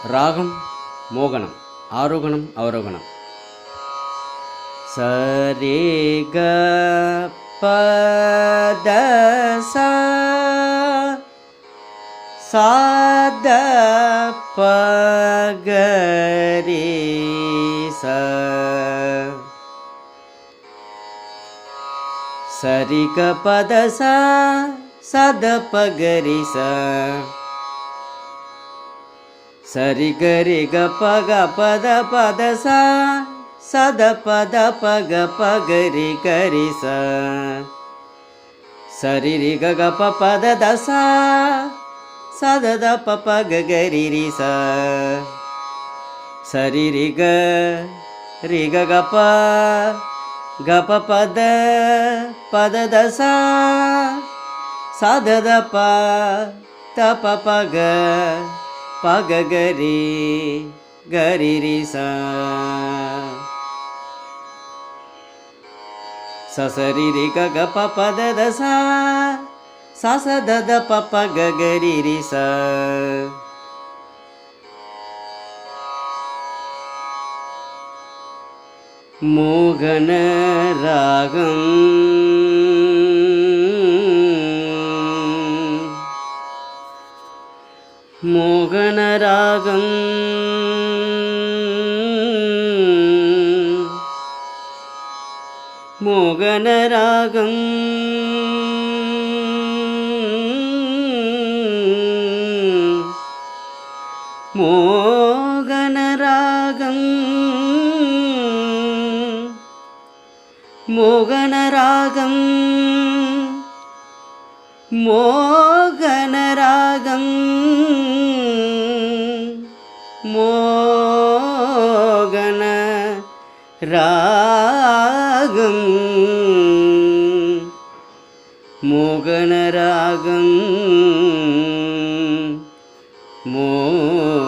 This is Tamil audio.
ராகம் மோகனம், ஆரோகணம் அவரோகணம். சரே க பத சா சாத பகரி ச சரி க பத சா சத பகரி ச சரி கரி க பக பத பத சா சத பத பக பகரி கரி ச சரி ரி க க ப பத தசா சத த ப பக கரி ரி ச சரி ரி க க ப க ப பத பத தசா சத த ப த ப பக பக கரி கரி ரி ச சரி ரி க க ப பத தசா ச த த ப பக கரி ரி ச மோகன ராகம் மோகன ராகம் மோகன ராகம் மோகன ராகம் மோகன ராகம் மோகன ராகம் மோகன ராகம் மோகன ராகம் மோகன